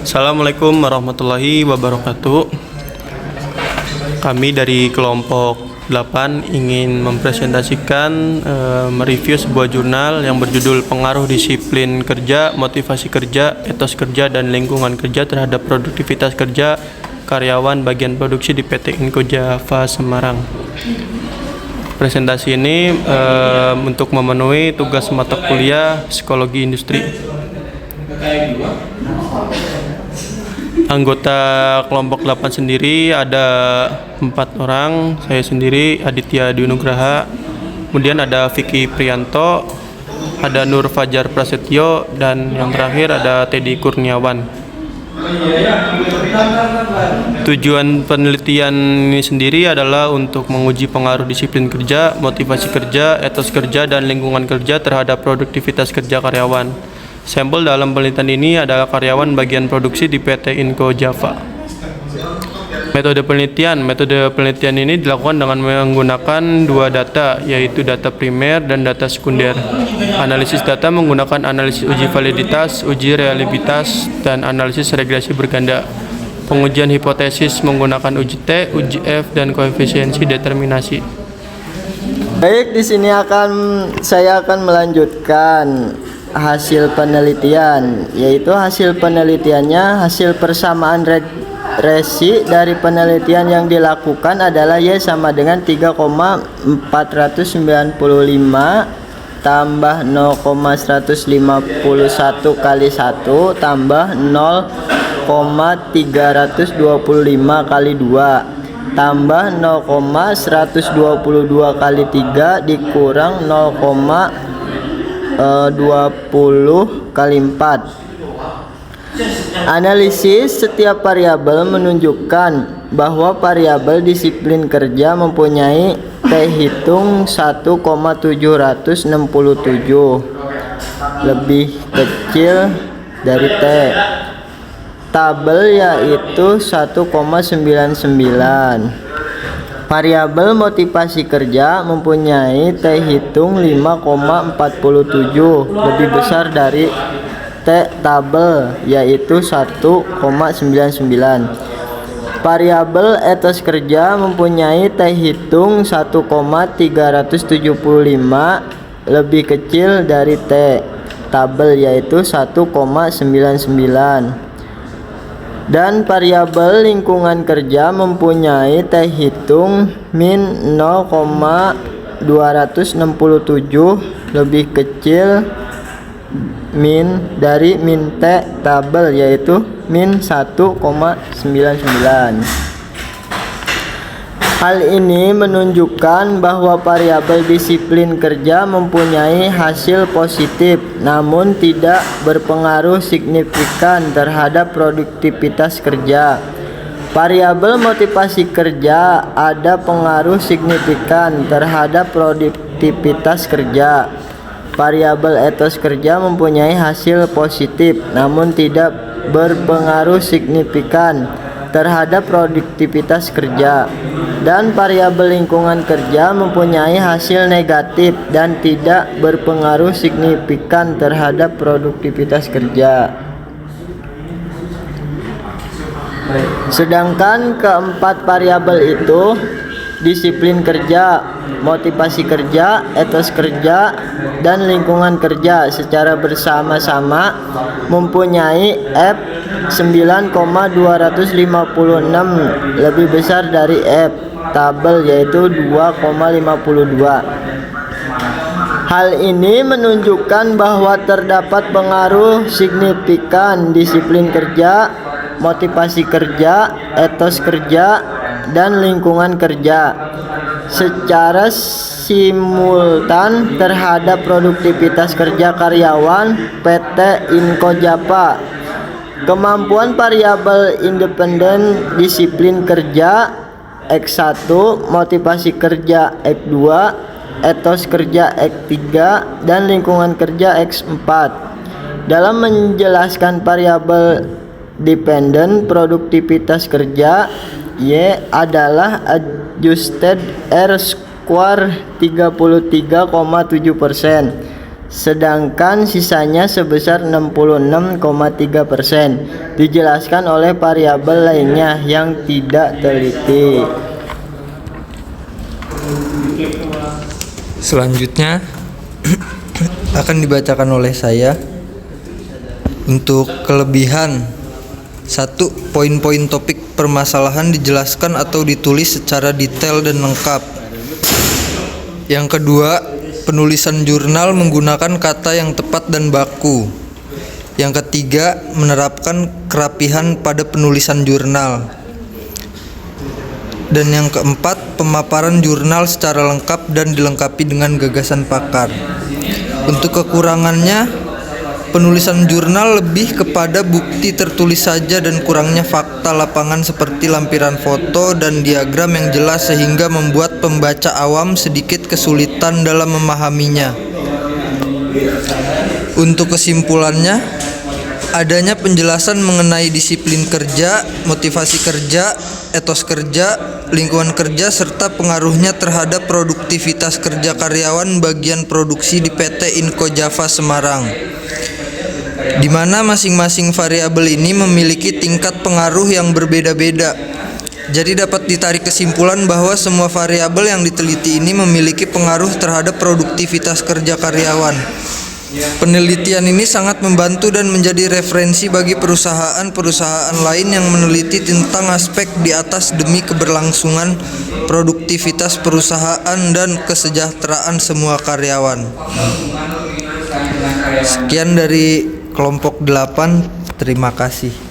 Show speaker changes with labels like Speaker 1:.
Speaker 1: Assalamualaikum warahmatullahi wabarakatuh. Kami dari kelompok 8 ingin mempresentasikan mereview sebuah jurnal yang berjudul Pengaruh Disiplin Kerja, Motivasi Kerja, Etos Kerja, dan Lingkungan Kerja terhadap Produktivitas Kerja Karyawan Bagian Produksi di PT Inco Java Semarang. Presentasi ini untuk memenuhi tugas mata kuliah Psikologi Industri. Anggota kelompok 8 sendiri ada 4 orang, saya sendiri Aditya Diunugraha, kemudian ada Vicky Prianto, ada Nur Fajar Prasetyo, dan yang terakhir ada Teddy Kurniawan. Tujuan penelitian ini sendiri adalah untuk menguji pengaruh disiplin kerja, motivasi kerja, etos kerja, dan lingkungan kerja terhadap produktivitas kerja karyawan. Sampel dalam penelitian ini adalah karyawan bagian produksi di PT Inco Java. Metode penelitian ini dilakukan dengan menggunakan dua data, yaitu data primer dan data sekunder. Analisis data menggunakan analisis uji validitas, uji reliabilitas, dan analisis regresi berganda. Pengujian hipotesis menggunakan uji T, uji F, dan koefisiensi determinasi.
Speaker 2: Baik, di sini saya akan melanjutkan hasil penelitian, yaitu hasil penelitiannya hasil persamaan regresi dari penelitian yang dilakukan adalah Y sama dengan 3,495 tambah 0,151 kali 1 tambah 0,325 kali 2 tambah 0,122 kali 3 dikurang 20 kali 4. Analisis setiap variabel menunjukkan bahwa variabel disiplin kerja mempunyai T hitung 1,767 lebih kecil dari T tabel, yaitu 1,99. Variabel motivasi kerja mempunyai T hitung 5,47 lebih besar dari T tabel, yaitu 1,99. Variabel etos kerja mempunyai T hitung 1,375 lebih kecil dari T tabel, yaitu 1,99. Dan variabel lingkungan kerja mempunyai T hitung min 0,267 lebih kecil dari min T tabel, yaitu min 1,99. Hal ini menunjukkan bahwa variabel disiplin kerja mempunyai hasil positif, namun tidak berpengaruh signifikan terhadap produktivitas kerja. Variabel motivasi kerja ada pengaruh signifikan terhadap produktivitas kerja. Variabel etos kerja mempunyai hasil positif, namun tidak berpengaruh signifikan terhadap produktivitas kerja. Dan variabel lingkungan kerja mempunyai hasil negatif dan tidak berpengaruh signifikan terhadap produktivitas kerja. Sedangkan keempat variabel itu, disiplin kerja, motivasi kerja, etos kerja, dan lingkungan kerja, secara bersama-sama mempunyai F 9,256 lebih besar dari F tabel, yaitu 2,52. Hal ini menunjukkan bahwa terdapat pengaruh signifikan disiplin kerja, motivasi kerja, etos kerja, dan lingkungan kerja secara simultan terhadap produktivitas kerja karyawan PT Inco Java. Kemampuan variabel independen disiplin kerja X1, motivasi kerja X2, etos kerja X3, dan lingkungan kerja X4. Dalam menjelaskan variabel dependen produktivitas kerja, Y adalah adjusted R square 33,7%. sedangkan sisanya sebesar 66,3%. Dijelaskan oleh variabel lainnya yang tidak teliti.
Speaker 3: Selanjutnya akan dibacakan oleh saya. Untuk kelebihan, 1. Poin-poin topik permasalahan dijelaskan atau ditulis secara detail dan lengkap. Yang kedua, penulisan jurnal menggunakan kata yang tepat dan baku. Yang ketiga, menerapkan kerapihan pada penulisan jurnal. Dan yang keempat, pemaparan jurnal secara lengkap dan dilengkapi dengan gagasan pakar. Untuk kekurangannya, penulisan jurnal lebih kepada bukti tertulis saja dan kurangnya fakta lapangan seperti lampiran foto dan diagram yang jelas sehingga membuat pembaca awam sedikit kesulitan dalam memahaminya. Untuk kesimpulannya, adanya penjelasan mengenai disiplin kerja, motivasi kerja, etos kerja, lingkungan kerja, serta pengaruhnya terhadap produktivitas kerja karyawan bagian produksi di PT Inco Java Semarang, di mana masing-masing variabel ini memiliki tingkat pengaruh yang berbeda-beda. Jadi dapat ditarik kesimpulan bahwa semua variabel yang diteliti ini memiliki pengaruh terhadap produktivitas kerja karyawan. Penelitian ini sangat membantu dan menjadi referensi bagi perusahaan-perusahaan lain yang meneliti tentang aspek di atas demi keberlangsungan produktivitas perusahaan dan kesejahteraan semua karyawan. Sekian dari kelompok 8, terima kasih.